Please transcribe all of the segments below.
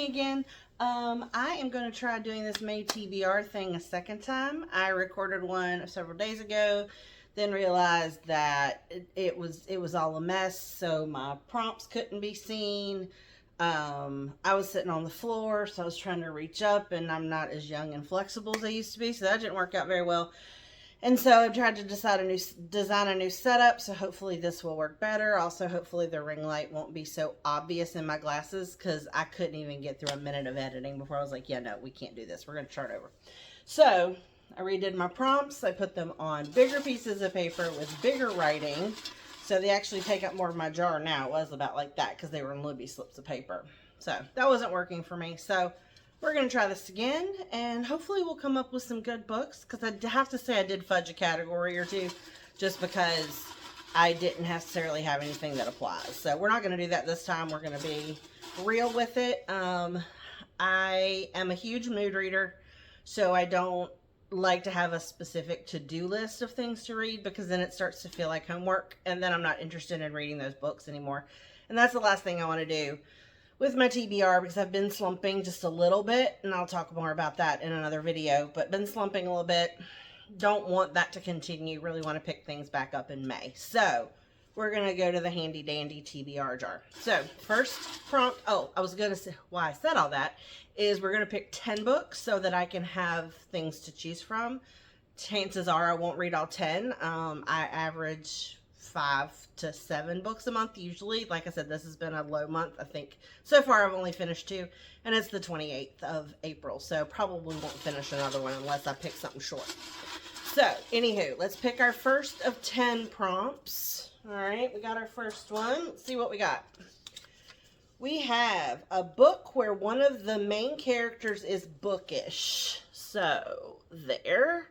me again. I am going to try doing this May TBR thing a second time. I recorded one several days ago, then realized that it was all a mess, so my prompts couldn't be seen. I was sitting on the floor, so I was trying to reach up, and I'm not as young and flexible as I used to be, so that didn't work out very well. And so I tried to design a new setup, so hopefully this will work better. Also, hopefully the ring light won't be so obvious in my glasses, because I couldn't even get through a minute of editing before I was like, yeah, no, we can't do this. We're going to start over. So I redid my prompts. I put them on bigger pieces of paper with bigger writing. So they actually take up more of my jar now. It was about like that because they were in Libby slips of paper. So that wasn't working for me. So we're going to try this again, and hopefully we'll come up with some good books, because I have to say I did fudge a category or two just because I didn't necessarily have anything that applies. So we're not going to do that this time. We're going to be real with it. I am a huge mood reader, so I don't like to have a specific to-do list of things to read, because then it starts to feel like homework, and then I'm not interested in reading those books anymore. And that's the last thing I want to do with my TBR, because I've been slumping just a little bit, and I'll talk more about that in another video, but been slumping a little bit. Don't want that to continue. Really want to pick things back up in May. So we're going to go to the handy dandy TBR jar. So first prompt, I was going to say why I said all that is we're going to pick 10 books so that I can have things to choose from. Chances are I won't read all 10. I average 5 to 7 books a month usually. Like I said, this has been a low month. I think so far I've only finished 2, and it's the 28th of April, so probably won't finish another one unless I pick something short. So anywho, let's pick our first of 10 prompts. All right, we got our first one. Let's see what we got. We have a book where one of the main characters is bookish. So there.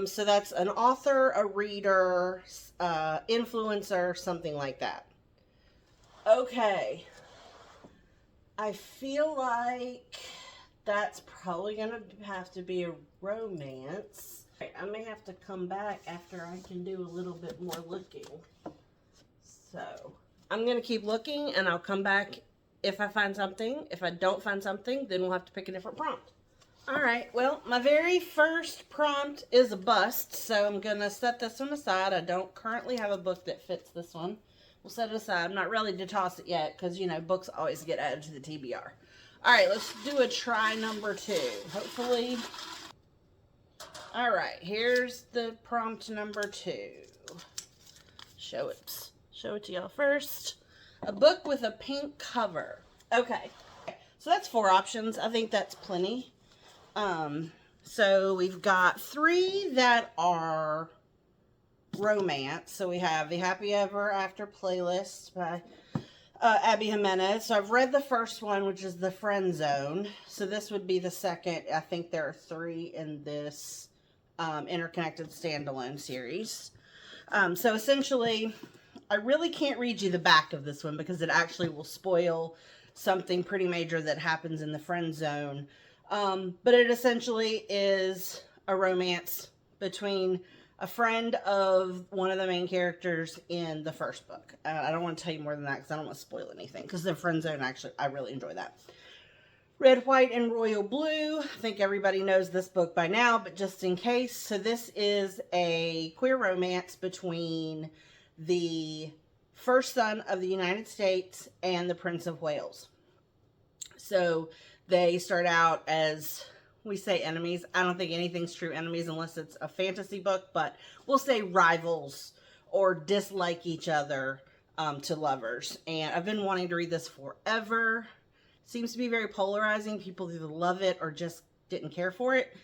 So that's an author, a reader, influencer, something like that. Okay. I feel like that's probably going to have to be a romance. I may have to come back after I can do a little bit more looking. So I'm going to keep looking, and I'll come back if I find something. If I don't find something, then we'll have to pick a different prompt. Alright, well, my very first prompt is a bust, so I'm going to set this one aside. I don't currently have a book that fits this one. We'll set it aside. I'm not ready to toss it yet, because, you know, books always get added to the TBR. Alright, let's do a try number 2. Hopefully. Alright, here's the prompt number 2. Show it to y'all first. A book with a pink cover. Okay, so that's 4 options. I think that's plenty. So we've got 3 that are romance. So we have The Happy Ever After Playlist by Abby Jimenez. So I've read the first one, which is The Friend Zone. So this would be the second. I think there are 3 in this interconnected standalone series. So essentially, I really can't read you the back of this one because it actually will spoil something pretty major that happens in the friend zone. But it essentially is a romance between a friend of one of the main characters in the first book. I don't want to tell you more than that because I don't want to spoil anything, because the friend zone, actually, I really enjoy that. Red, White, and Royal Blue. I think everybody knows this book by now, but just in case. So this is a queer romance between the first son of the United States and the Prince of Wales. So they start out as, we say enemies. I don't think anything's true enemies unless it's a fantasy book, but we'll say rivals or dislike each other to lovers. And I've been wanting to read this forever. Seems to be very polarizing. People either love it or just didn't care for it.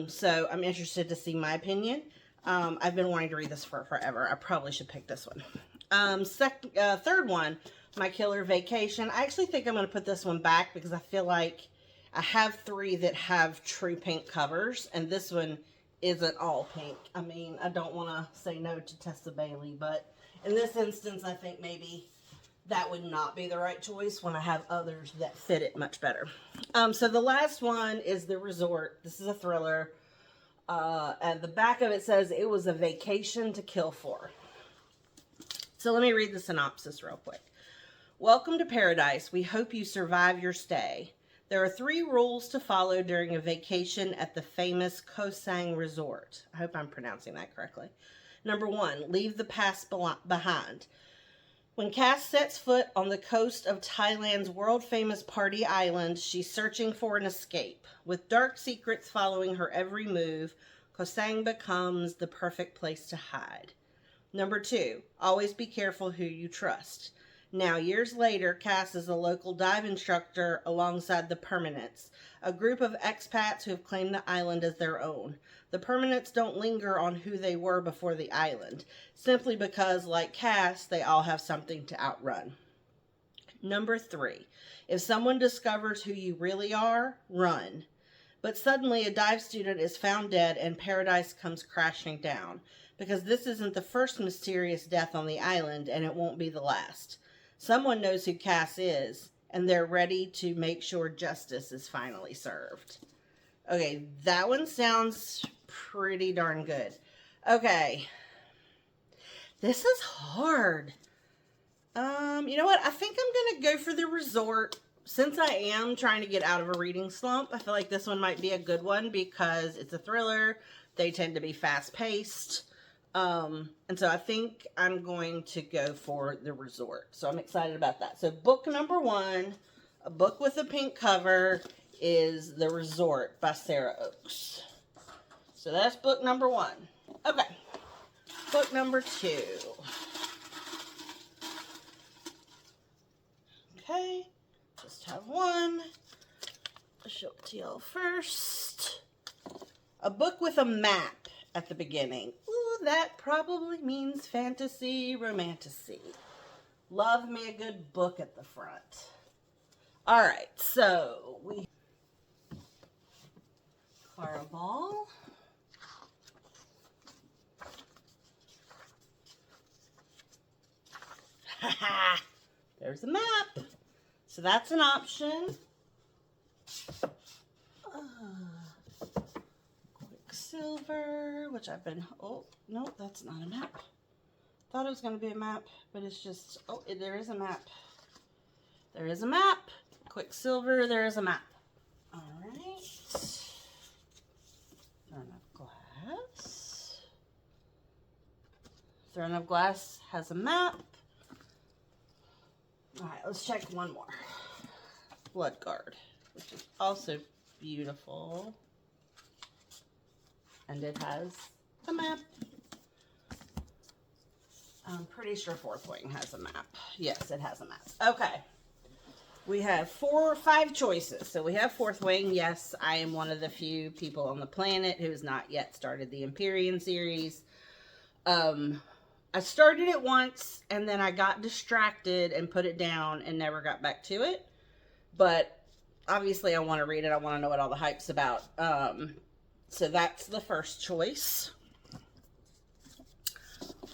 So I'm interested to see my opinion. I've been wanting to read this for forever. I probably should pick this one. Third one, My Killer Vacation. I actually think I'm going to put this one back because I feel like I have 3 that have true pink covers, and this one isn't all pink. I mean, I don't want to say no to Tessa Bailey, but in this instance, I think maybe that would not be the right choice when I have others that fit it much better. So the last one is The Resort. This is a thriller. At the back of it says, it was a vacation to kill for. So let me read the synopsis real quick. Welcome to paradise. We hope you survive your stay. There are 3 rules to follow during a vacation at the famous Koh Sang Resort. I hope I'm pronouncing that correctly. Number 1, leave the past behind. When Cass sets foot on the coast of Thailand's world-famous party island, she's searching for an escape. With dark secrets following her every move, Koh Sang becomes the perfect place to hide. Number 2, always be careful who you trust. Now, years later, Cass is a local dive instructor alongside the Permanents, a group of expats who have claimed the island as their own. The Permanents don't linger on who they were before the island, simply because, like Cass, they all have something to outrun. Number 3, if someone discovers who you really are, run. But suddenly a dive student is found dead and paradise comes crashing down, because this isn't the first mysterious death on the island, and it won't be the last. Someone knows who Cass is, and they're ready to make sure justice is finally served. Okay, that one sounds pretty darn good. Okay. This is hard. You know what? I think I'm going to go for the resort. Since I am trying to get out of a reading slump, I feel like this one might be a good one because it's a thriller. They tend to be fast-paced. And so I think I'm going to go for the resort. So I'm excited about that. So book number 1, a book with a pink cover, is The Resort by Sarah Oakes. So that's book number 1. Okay. Book number 2. Okay. Just have one. I'll show it to y'all first. A book with a map at the beginning. Ooh, that probably means fantasy, romantasy. Love me a good book at the front. All right, so we Clara Ball. Haha, there's a map. So that's an option. Quicksilver, which I've been, oh, no, that's not a map. Thought it was going to be a map, but it's just, oh, there is a map. There is a map. Quicksilver, there is a map. All right. Throne of Glass. Throne of Glass has a map. All right, let's check one more. Bloodguard, which is also beautiful. And it has a map. I'm pretty sure Fourth Wing has a map. Yes, it has a map. Okay. We have 5 choices. So we have Fourth Wing. Yes, I am one of the few people on the planet who has not yet started the Empyrean series. I started it once, and then I got distracted and put it down and never got back to it. But obviously I want to read it. I want to know what all the hype's about. So that's the first choice.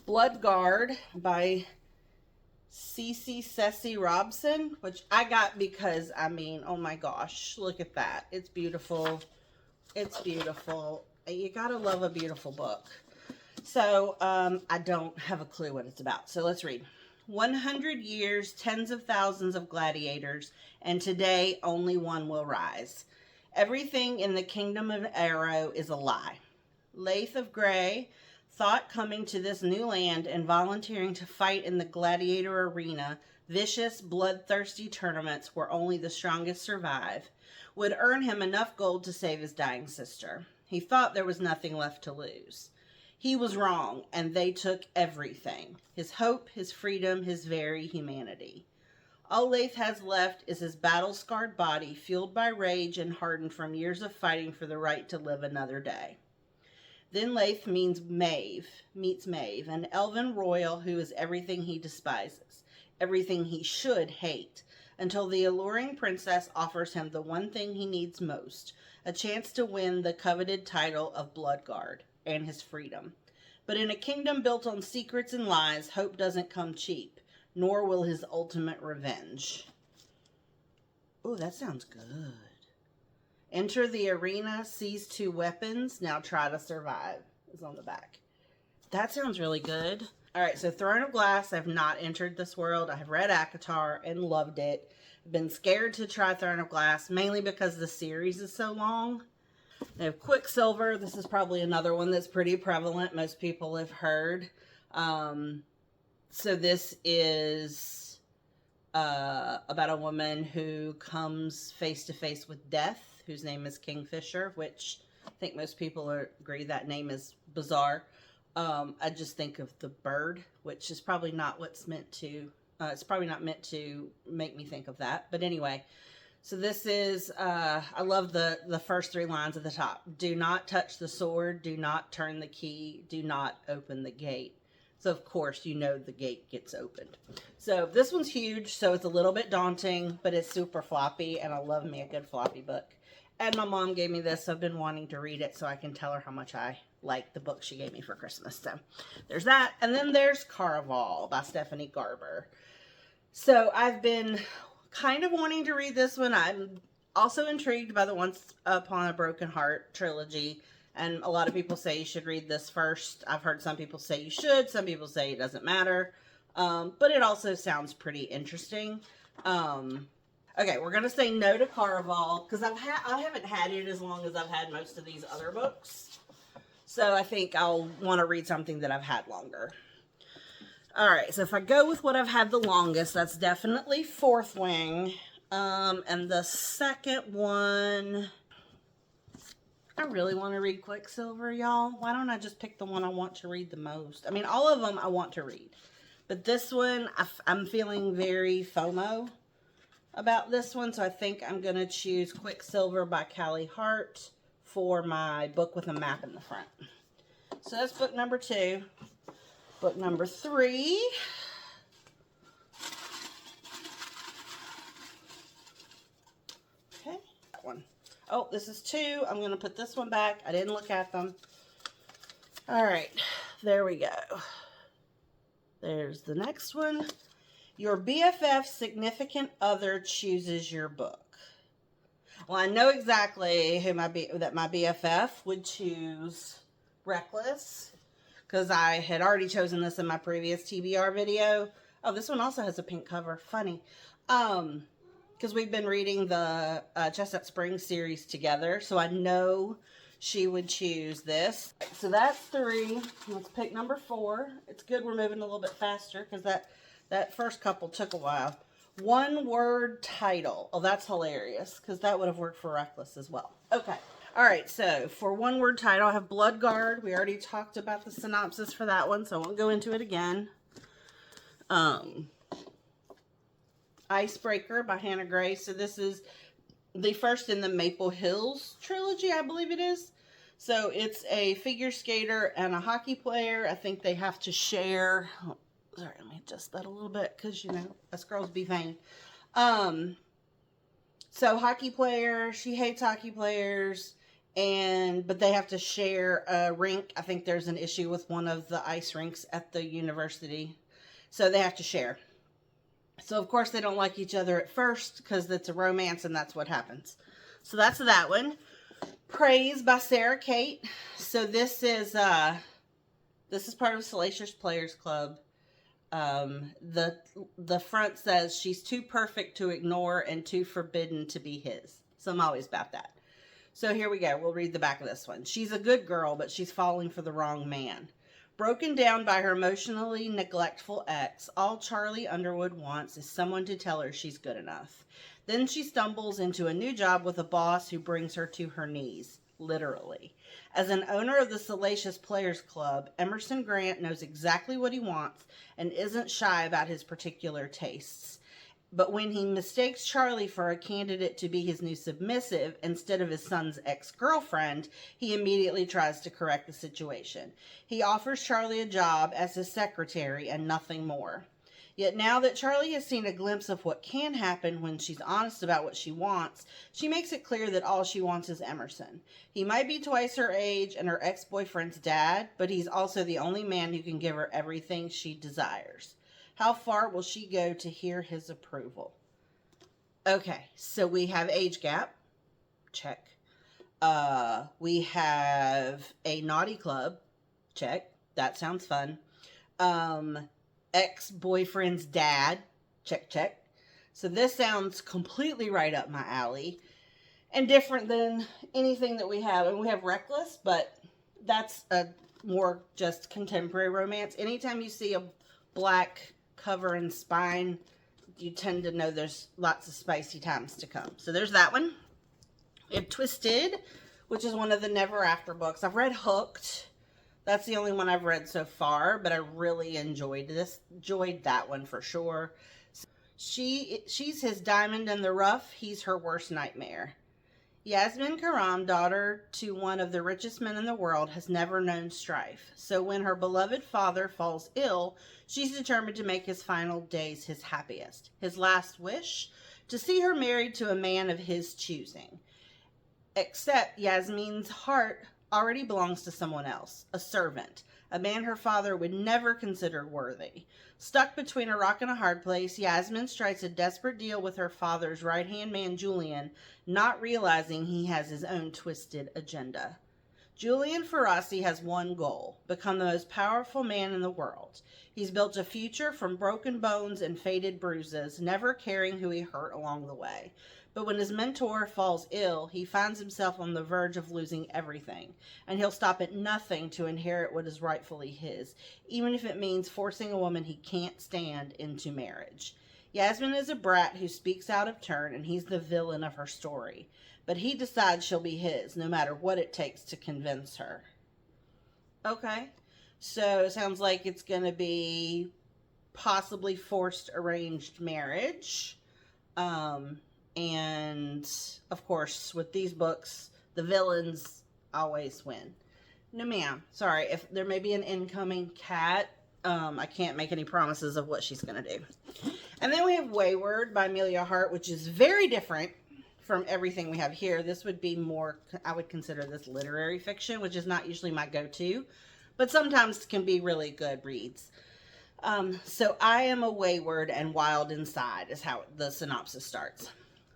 Bloodguard by Cece Ceci Robson, which I got because, I mean, oh my gosh, look at that. It's beautiful. It's beautiful. You gotta love a beautiful book. So, I don't have a clue what it's about. So let's read. 100 years, tens of thousands of gladiators, and today only one will rise. Everything in the kingdom of Arrow is a lie. Laith of Grey thought coming to this new land and volunteering to fight in the gladiator arena, vicious, bloodthirsty tournaments where only the strongest survive, would earn him enough gold to save his dying sister. He thought there was nothing left to lose. He was wrong, and they took everything. His hope, his freedom, his very humanity. All Laith has left is his battle-scarred body, fueled by rage and hardened from years of fighting for the right to live another day. Then Laith meets Maeve, an elven royal who is everything he despises, everything he should hate, until the alluring princess offers him the one thing he needs most, a chance to win the coveted title of Bloodguard and his freedom. But in a kingdom built on secrets and lies, hope doesn't come cheap, nor will his ultimate revenge. Oh, that sounds good. Enter the arena, seize 2 weapons, now try to survive, is on the back. That sounds really good. All right, so Throne of Glass, I've not entered this world. I have read ACOTAR and loved it. Been scared to try Throne of Glass, mainly because the series is so long. They have Quicksilver. This is probably another one that's pretty prevalent. Most people have heard. So this is about a woman who comes face to face with death, whose name is Kingfisher, which I think most people agree that name is bizarre. I just think of the bird, which is probably not what's meant to, it's probably not meant to make me think of that. But anyway, so this is, I love the first 3 lines at the top. Do not touch the sword, do not turn the key, do not open the gate. So of course, you know the gate gets opened. So this one's huge, so it's a little bit daunting, but it's super floppy, and I love me a good floppy book. And my mom gave me this, so I've been wanting to read it so I can tell her how much I like the book she gave me for Christmas. So there's that. And then there's Caraval by Stephanie Garber. So I've been kind of wanting to read this one. I'm also intrigued by the Once Upon a Broken Heart trilogy. And a lot of people say you should read this first. I've heard some people say you should. Some people say it doesn't matter. But it also sounds pretty interesting. Okay, we're going to say no to Caraval because I haven't had it as long as I've had most of these other books. So I think I'll want to read something that I've had longer. All right, so if I go with what I've had the longest, that's definitely Fourth Wing. And the second one, I really want to read Quicksilver, y'all. Why don't I just pick the one I want to read the most? I mean, all of them I want to read. But this one, I'm feeling very FOMO about this one. So I think I'm going to choose Quicksilver by Callie Hart for my book with a map in the front. So that's book number 2. Book number 3. Okay, that one. Oh, this is 2. I'm going to put this one back. I didn't look at them. All right, there we go. There's the next one. Your BFF significant other chooses your book. Well, I know exactly who my BFF would choose Reckless, because I had already chosen this in my previous TBR video. Oh, this one also has a pink cover. Funny. Because we've been reading the Chestnut Springs series together, so I know she would choose this. So that's 3. Let's pick number 4. It's good we're moving a little bit faster, because that first couple took a while. One word title. Oh, that's hilarious, because that would have worked for Reckless as well. Okay. All right, so for one word title, I have Bloodguard. We already talked about the synopsis for that one, so I won't go into it again. Icebreaker by Hannah Gray. So this is the first in the Maple Hills trilogy, I believe it is. So it's a figure skater and a hockey player. I think they have to share. Oh, sorry, let me adjust that a little bit because, you know, us girls be vain. So hockey player, she hates hockey players, but they have to share a rink. I think there's an issue with one of the ice rinks at the university. So they have to share. So of course they don't like each other at first because it's a romance and that's what happens. So that's that one. Praise by Sarah Kate. So this is part of Salacious Players Club. The front says she's too perfect to ignore and too forbidden to be his. So I'm always about that. So here we go. We'll read the back of this one. She's a good girl, but she's falling for the wrong man. Broken down by her emotionally neglectful ex, all Charlie Underwood wants is someone to tell her she's good enough. Then she stumbles into a new job with a boss who brings her to her knees, literally. As an owner of the Salacious Players Club, Emerson Grant knows exactly what he wants and isn't shy about his particular tastes. But when he mistakes Charlie for a candidate to be his new submissive instead of his son's ex-girlfriend, he immediately tries to correct the situation. He offers Charlie a job as his secretary and nothing more. Yet now that Charlie has seen a glimpse of what can happen when she's honest about what she wants, she makes it clear that all she wants is Emerson. He might be twice her age and her ex-boyfriend's dad, but he's also the only man who can give her everything she desires. How far will she go to hear his approval? Okay, so we have age gap. Check. We have a naughty club. Check. That sounds fun. Ex-boyfriend's dad. Check, check. So this sounds completely right up my alley and different than anything that we have. And we have Reckless, but that's a more just contemporary romance. Anytime you see a black cover and spine, you tend to know there's lots of spicy times to come. So there's that one. We have Twisted, which is one of the Never After books. I've read Hooked. That's the only one I've read so far, but I really enjoyed that one for sure. She's his diamond in the rough. He's her worst nightmare. Yasmin Karam, daughter to one of the richest men in the world, has never known strife. So when her beloved father falls ill, she's determined to make his final days his happiest. His last wish? To see her married to a man of his choosing. Except Yasmin's heart already belongs to someone else, a servant, a man her father would never consider worthy. Stuck between a rock and a hard place, Yasmin strikes a desperate deal with her father's right-hand man, Julian, not realizing he has his own twisted agenda. Julian Ferrasi has one goal: become the most powerful man in the world. He's built a future from broken bones and faded bruises, never caring who he hurt along the way. But when his mentor falls ill, he finds himself on the verge of losing everything, and he'll stop at nothing to inherit what is rightfully his, even if it means forcing a woman he can't stand into marriage. Yasmin is a brat who speaks out of turn, and he's the villain of her story. But he decides she'll be his, no matter what it takes to convince her. Okay, so it sounds like it's going to be possibly forced arranged marriage. And, of course, with these books, the villains always win. No, ma'am. Sorry, if there may be an incoming cat, I can't make any promises of what she's going to do. And then we have Wayward by Amelia Hart, which is very different from everything we have here. This would be more, I would consider this literary fiction, which is not usually my go-to, but sometimes can be really good reads. So I am a wayward and wild inside is how the synopsis starts.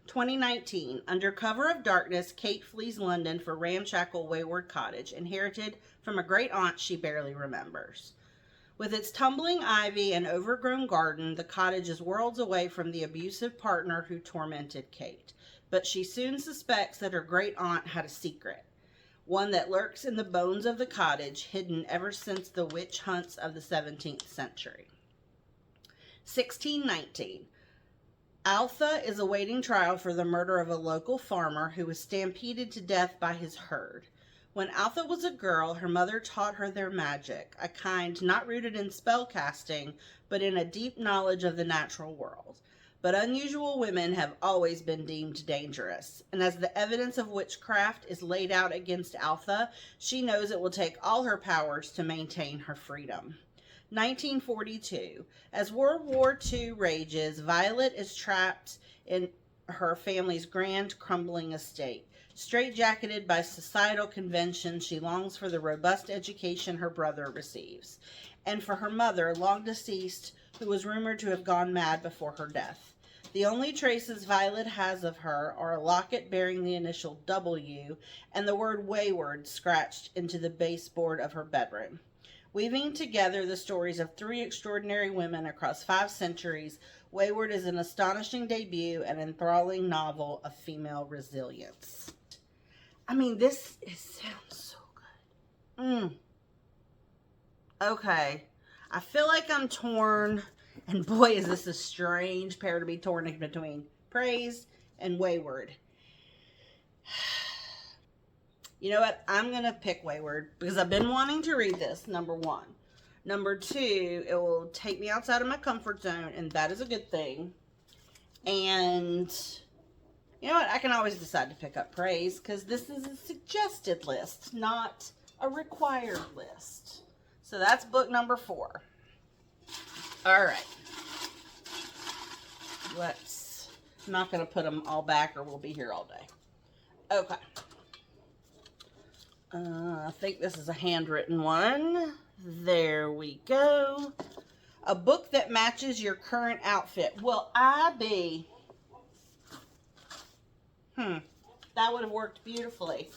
2019, under cover of darkness, Kate flees London for ramshackle Wayward Cottage, inherited from a great aunt she barely remembers. With its tumbling ivy and overgrown garden, the cottage is worlds away from the abusive partner who tormented Kate. But she soon suspects that her great aunt had a secret, one that lurks in the bones of the cottage, hidden ever since the witch hunts of the 17th century. 1619. Altha is awaiting trial for the murder of a local farmer who was stampeded to death by his herd. When Altha was a girl, her mother taught her their magic, a kind not rooted in spell casting, but in a deep knowledge of the natural world. But unusual women have always been deemed dangerous, and as the evidence of witchcraft is laid out against Altha, she knows it will take all her powers to maintain her freedom. 1942. As World War II rages, Violet is trapped in her family's grand, crumbling estate. Straitjacketed by societal conventions, she longs for the robust education her brother receives, and for her mother, long deceased, who was rumored to have gone mad before her death. The only traces Violet has of her are a locket bearing the initial W and the word wayward scratched into the baseboard of her bedroom. Weaving together the stories of three extraordinary women across 5 centuries, Wayward is an astonishing debut and enthralling novel of female resilience. I mean, sounds so good. Okay. I feel like I'm torn, and boy, is this a strange pair to be torn in between. Praise and Wayward. You know what? I'm going to pick Wayward because I've been wanting to read this, number 1. Number 2, it will take me outside of my comfort zone, and that is a good thing. And you know what? I can always decide to pick up Praise because this is a suggested list, not a required list. So that's book number 4. All right. I'm not going to put them all back or we'll be here all day. Okay. I think this is a handwritten one. There we go. A book that matches your current outfit. Will I be? That would have worked beautifully.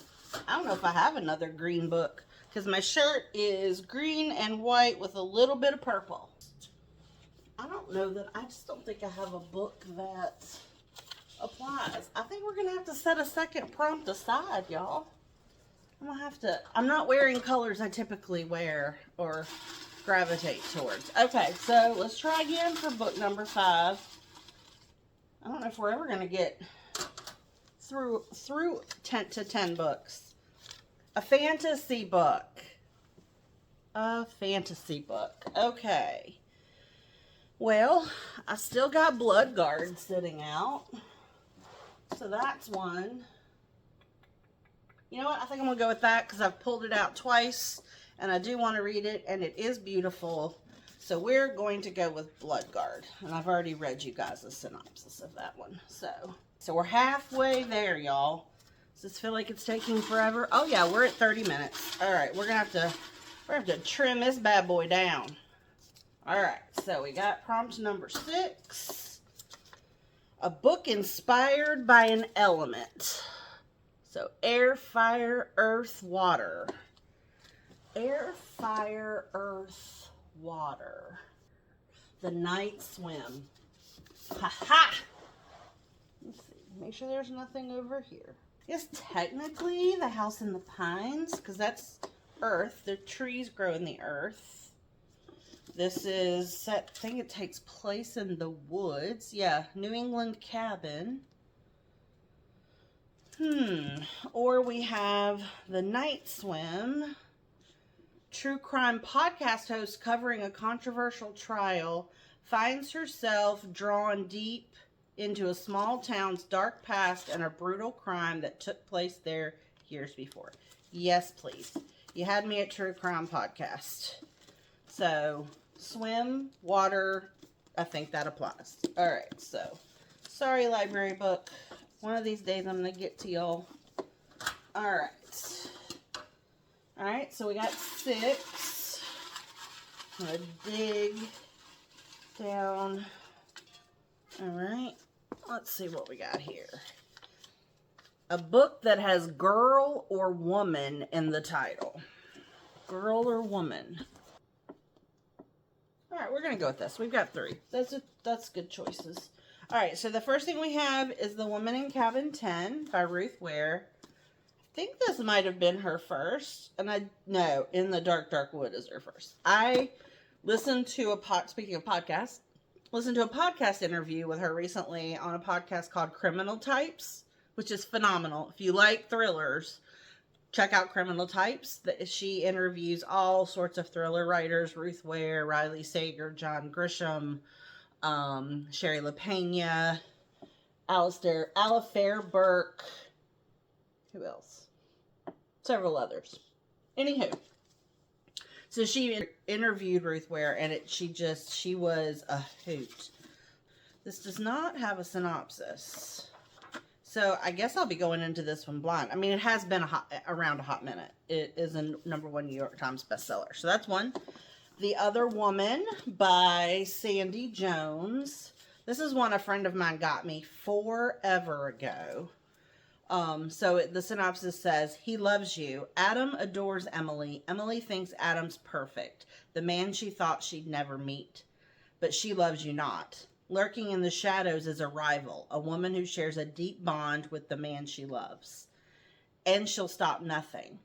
I don't know if I have another green book. because my shirt is green and white with a little bit of purple. I don't know that, I just don't think I have a book that applies. I think we're going to have to set a second prompt aside, y'all. I'm not wearing colors I typically wear or gravitate towards. Okay, so let's try again for book number 5. I don't know if we're ever going to get through 10 to 10 books. A fantasy book. A fantasy book. Okay. Well, I still got Bloodguard sitting out. So that's one. You know what? I think I'm going to go with that because I've pulled it out twice and I do want to read it and it is beautiful. So we're going to go with Bloodguard. And I've already read you guys a synopsis of that one. So we're halfway there, y'all. Does this feel like it's taking forever? Oh yeah, we're at 30 minutes. All right, we're going to have to trim this bad boy down. All right, so we got prompt number 6. A book inspired by an element. So air, fire, earth, water. Air, fire, earth, water. The Night Swim. Ha-ha! Let's see. Make sure there's nothing over here. Yes, technically the House in the Pines, because that's earth. The trees grow in the earth. This is set, I think it takes place in the woods. Yeah, New England Cabin. Or we have The Night Swim. True crime podcast host covering a controversial trial finds herself drawn deep into a small town's dark past and a brutal crime that took place there years before. Yes, please. You had me at True Crime Podcast. So, swim, water, I think that applies. All right, so, sorry, library book. One of these days I'm going to get to y'all. All right. All right, so we got 6. I'm going to dig down. All right, let's see what we got here. A book that has girl or woman in the title. Girl or woman. All right, we're going to go with this. We've got 3. That's good choices. All right, so the first thing we have is The Woman in Cabin 10 by Ruth Ware. I think this might have been her first. No, In the Dark, Dark Wood is her first. I listened to speaking of podcasts, listened to a podcast interview with her recently on a podcast called Criminal Types, which is phenomenal. If you like thrillers, check out Criminal Types. She interviews all sorts of thriller writers: Ruth Ware, Riley Sager, John Grisham, Sherry LaPena, Alistair Burke. Who else? Several others. Anywho, so she interviewed Ruth Ware, and she was a hoot. This does not have a synopsis. So I guess I'll be going into this one blind. I mean, it has been around a hot minute. It is a #1 New York Times bestseller. So that's one. The Other Woman by Sandy Jones. This is one a friend of mine got me forever ago. So the synopsis says, he loves you. Adam adores Emily. Emily thinks Adam's perfect, the man she thought she'd never meet. But she loves you not. Lurking in the shadows is a rival, a woman who shares a deep bond with the man she loves. And she'll stop nothing.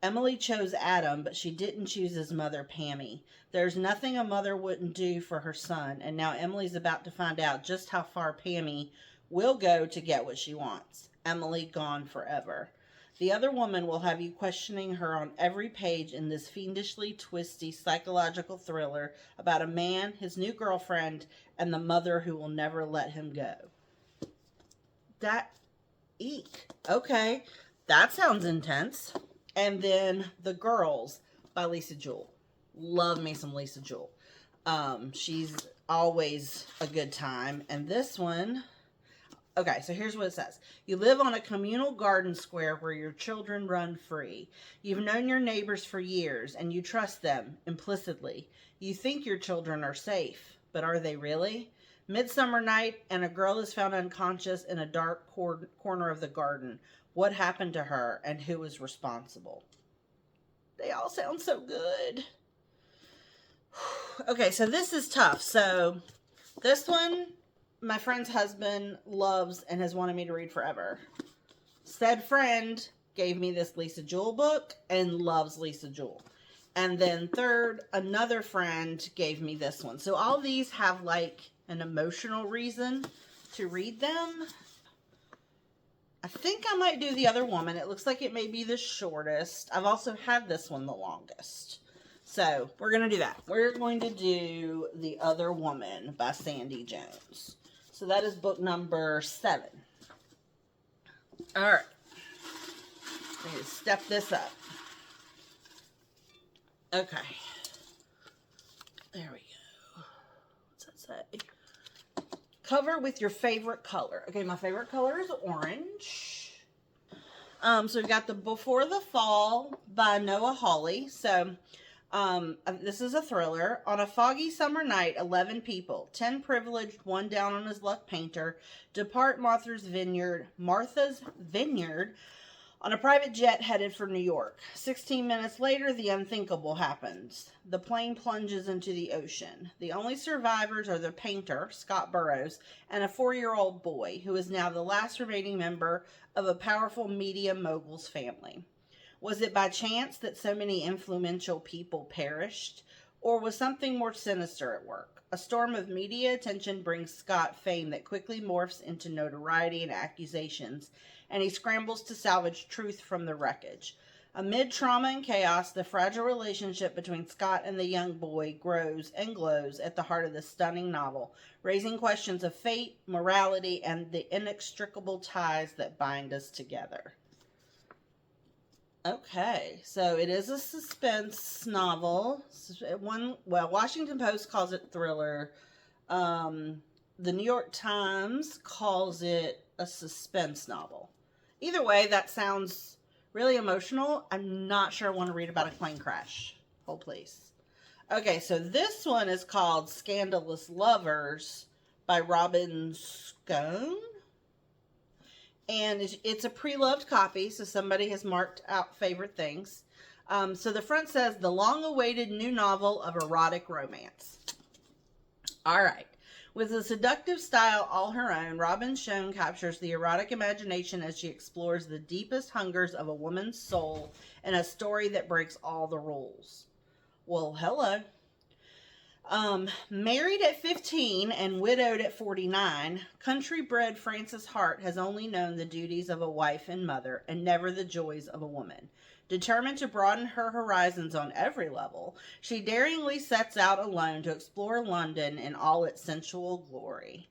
Emily chose Adam, but she didn't choose his mother, Pammy. There's nothing a mother wouldn't do for her son, and now Emily's about to find out just how far Pammy will go to get what she wants. Emily gone forever. The Other Woman will have you questioning her on every page in this fiendishly twisty psychological thriller about a man, his new girlfriend, and the mother who will never let him go. Eek. Okay, that sounds intense. And then The Girls by Lisa Jewell. Love me some Lisa Jewell. She's always a good time. And this one, okay, so here's what it says. You live on a communal garden square where your children run free. You've known your neighbors for years, and you trust them implicitly. You think your children are safe, but are they really? Midsummer night, and a girl is found unconscious in a dark corner of the garden. What happened to her, and who is responsible? They all sound so good. Okay, so this is tough. So this one, my friend's husband loves and has wanted me to read forever. Said friend gave me this Lisa Jewell book and loves Lisa Jewell. And then third, another friend gave me this one. So all these have like an emotional reason to read them. I think I might do The Other Woman. It looks like it may be the shortest. I've also had this one the longest. So we're going to do that. We're going to do The Other Woman by Sandy Jones. So that is book number 7. All right. I need to step this up. Okay. There we go. What's that say? Cover with your favorite color. Okay, my favorite color is orange. So we've got the Before the Fall by Noah Hawley. So this is a thriller. On a foggy summer night, 11 people, 10 privileged, 1 down on his luck painter, depart Martha's Vineyard on a private jet headed for New York. 16 minutes later, the unthinkable happens. The plane plunges into the ocean. The only survivors are the painter, Scott Burrows, and a 4-year-old boy, who is now the last remaining member of a powerful media mogul's family. Was it by chance that so many influential people perished? Or was something more sinister at work? A storm of media attention brings Scott fame that quickly morphs into notoriety and accusations, and he scrambles to salvage truth from the wreckage. Amid trauma and chaos, the fragile relationship between Scott and the young boy grows and glows at the heart of this stunning novel, raising questions of fate, morality, and the inextricable ties that bind us together. Okay, so it is a suspense novel. Washington Post calls it thriller. The New York Times calls it a suspense novel. Either way, that sounds really emotional. I'm not sure I want to read about a plane crash. Hold please. Okay, so this one is called Scandalous Lovers by Robin Scone. And it's a pre-loved copy, so somebody has marked out favorite things. So the front says, the long-awaited new novel of erotic romance. All right. With a seductive style all her own, Robin Scone captures the erotic imagination as she explores the deepest hungers of a woman's soul in a story that breaks all the rules. Well, hello. Married at 15 and widowed at 49, country-bred Frances Hart has only known the duties of a wife and mother and never the joys of a woman. Determined to broaden her horizons on every level, she daringly sets out alone to explore London in all its sensual glory.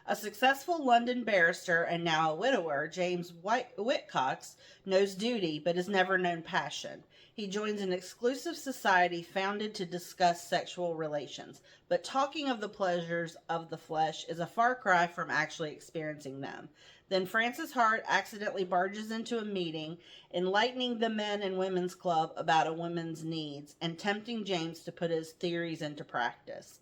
A successful London barrister and now a widower, James Whitcox, knows duty but has never known passion. He joins an exclusive society founded to discuss sexual relations, but talking of the pleasures of the flesh is a far cry from actually experiencing them. Then Frances Hart accidentally barges into a meeting, enlightening the men and women's club about a woman's needs, and tempting James to put his theories into practice.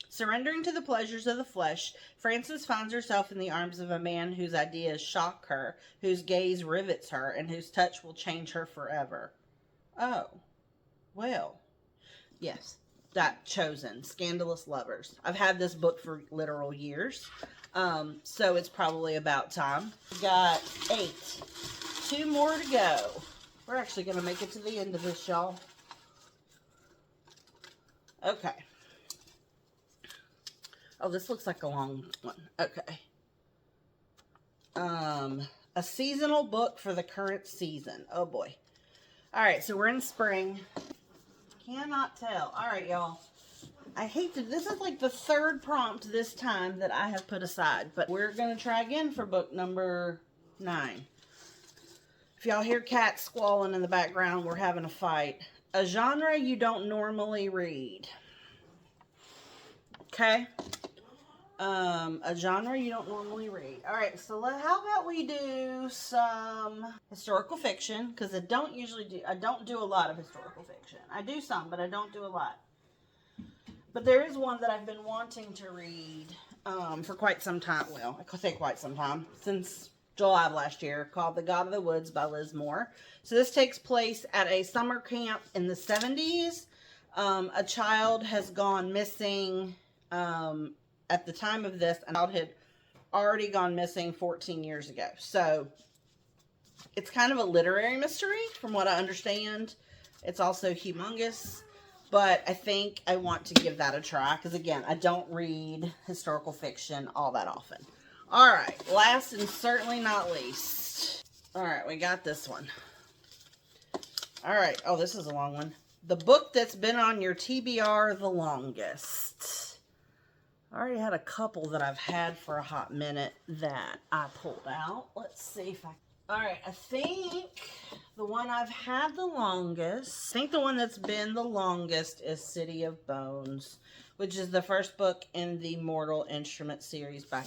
Surrendering to the pleasures of the flesh, Frances finds herself in the arms of a man whose ideas shock her, whose gaze rivets her, and whose touch will change her forever. Oh, well, yes, that Chosen, Scandalous Lovers. I've had this book for literal years, so it's probably about time. We got 8. 2 more to go. We're actually going to make it to the end of this, y'all. Okay. Oh, this looks like a long one. Okay. A seasonal book for the current season. Oh, boy. All right, so we're in spring. Cannot tell. All right, y'all. I hate to... This is like the 3rd prompt this time that I have put aside. But we're going to try again for book number 9. If y'all hear cats squalling in the background, we're having a fight. A genre you don't normally read. Okay? A genre you don't normally read. All right, so how about we do some historical fiction, because I don't do a lot of historical fiction. I do some, but I don't do a lot. But there is one that I've been wanting to read for quite some time. Well, I could say quite some time, since July of last year, called The God of the Woods by Liz Moore. So this takes place at a summer camp in the 70s. A child has gone missing at the time of this. A child had already gone missing 14 years ago. So it's kind of a literary mystery from what I understand. It's also humongous. But I think I want to give that a try because, again, I don't read historical fiction all that often. All right, last and certainly not least. All right, we got this one. All right, oh, this is a long one. The book that's been on your TBR the longest. I already had a couple that I've had for a hot minute that I pulled out. Let's see if I... All right, I think the one I've had the longest, I think the one that's been the longest is City of Bones, which is the first book in the Mortal Instrument series by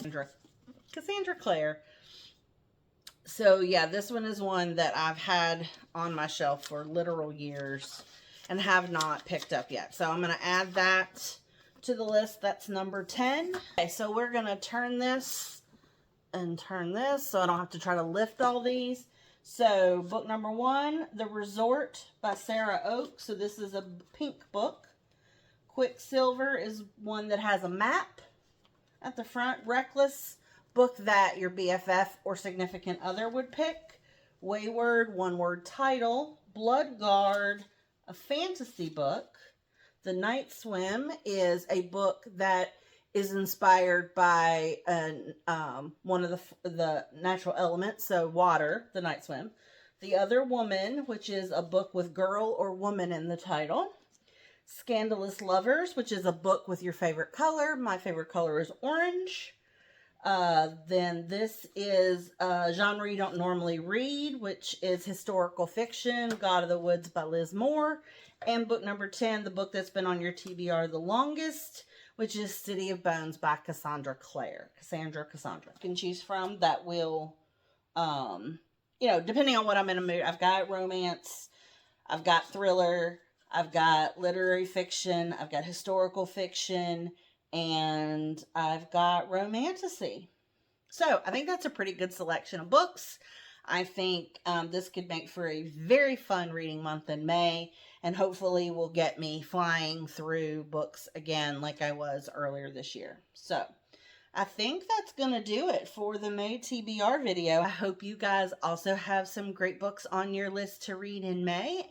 Cassandra Clare. So yeah, this one is one that I've had on my shelf for literal years and have not picked up yet. So I'm going to add that to the list. That's number 10. Okay, so we're going to turn this and turn this so I don't have to try to lift all these. So book number 1, The Resort by Sarah Oak. So this is a pink book. Quicksilver is one that has a map at the front. Reckless, book that your BFF or significant other would pick. Wayward, one-word title. Blood Guard, a fantasy book. The Night Swim is a book that is inspired by one of the natural elements, so water, The Night Swim. The Other Woman, which is a book with girl or woman in the title. Scandalous Lovers, which is a book with your favorite color. My favorite color is orange. Then this is a genre you don't normally read, which is historical fiction, God of the Woods by Liz Moore. And book number 10, the book that's been on your TBR the longest, which is City of Bones by Cassandra Clare. Cassandra. You can choose from that will, you know, depending on what I'm in a mood. I've got romance, I've got thriller, I've got literary fiction, I've got historical fiction, and I've got romantasy. So I think that's a pretty good selection of books. I think this could make for a very fun reading month in May, and hopefully will get me flying through books again like I was earlier this year. So I think that's going to do it for the May TBR video. I hope you guys also have some great books on your list to read in May.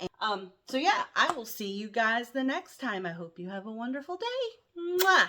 So yeah, I will see you guys the next time. I hope you have a wonderful day. Mwah!